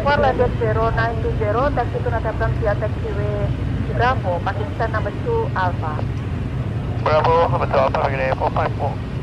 for landed 0920, taxi to Nataplan via taxiway Bravo, Pakistan number 2 Alpha. Bravo, number 2 Alpha, regular 454.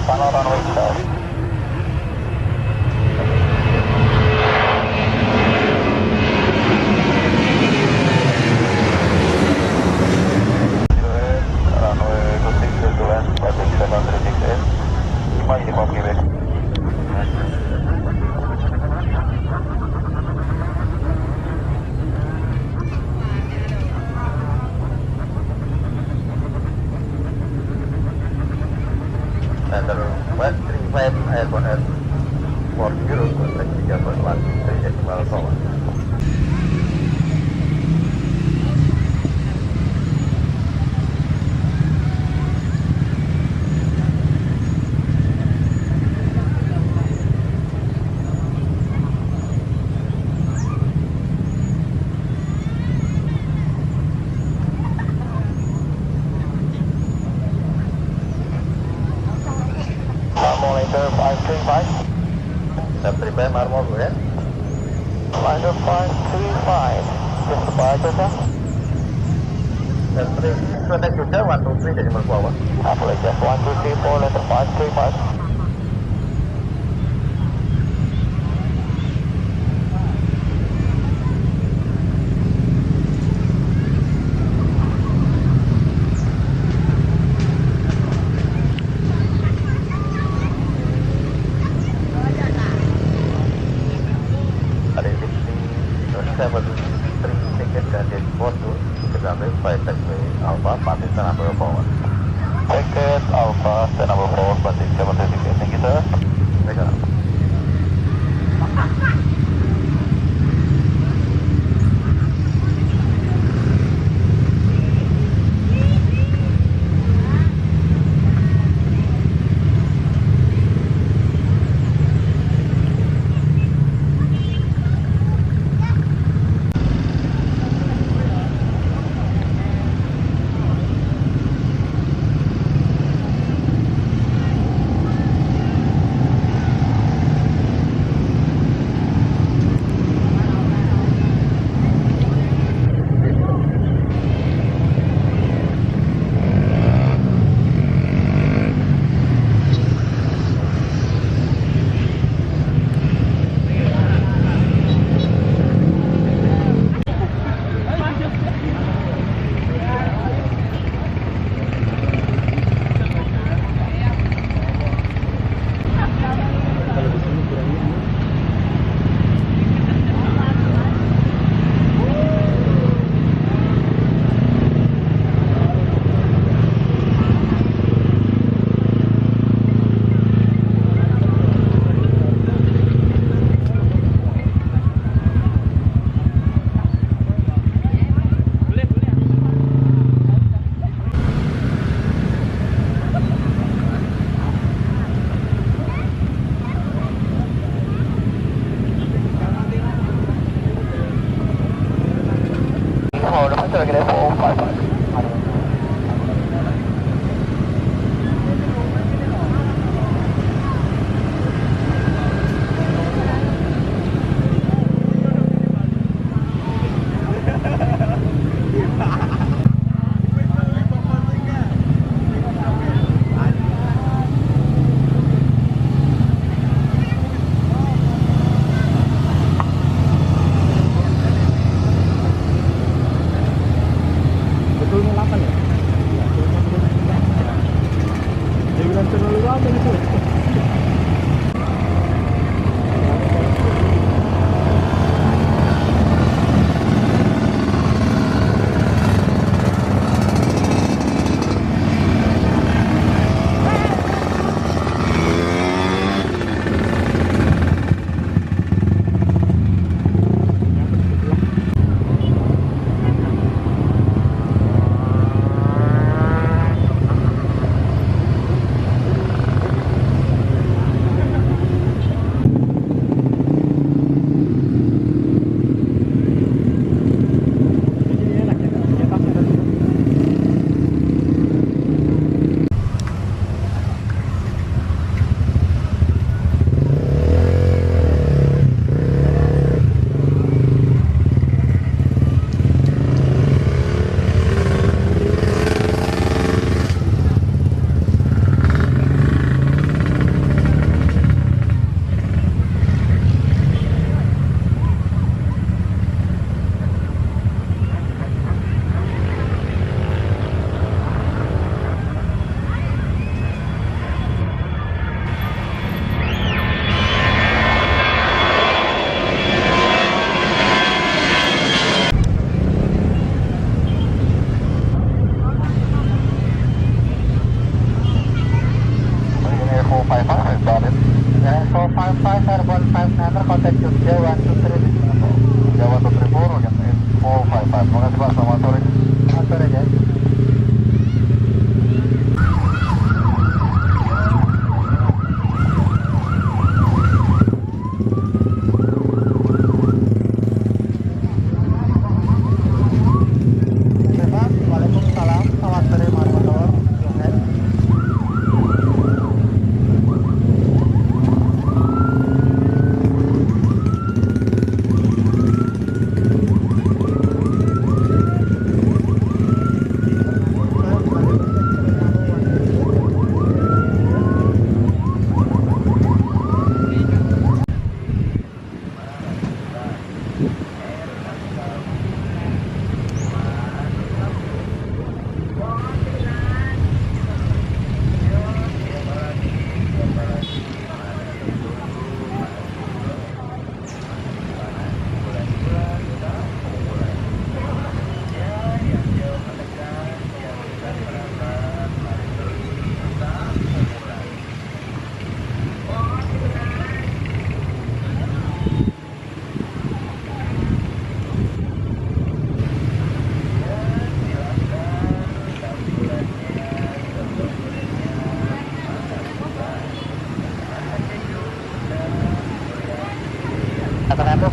Final runway south. Runway 26 to land, Pacific 736S, 5 uniform Quebec. Center West 35 Airborne Air 40, kontak 3.1, decimal forward. Monitor 535. Step prepare Marmor, go ahead. Monitor 535. Just departure, sir. Step 3, contact user 123 decimal forward. Apologize, 1234, letter 535. Alpha, Pakistan number 4. Ticket Alpha, stand number 4, Pakistan 736. Thank you, sir. Take care. Negative 455.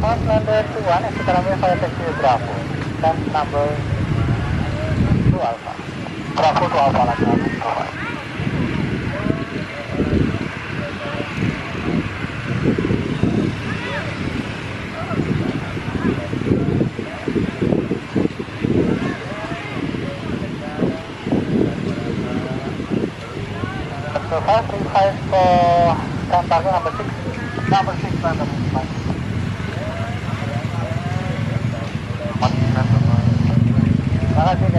Number 21, Economy Fire Taxi Bravo, dan number 2 Alpha. Bravo to Alpha, lagi. So 535 for target number 6. Number 6, number 5. Terima kasih.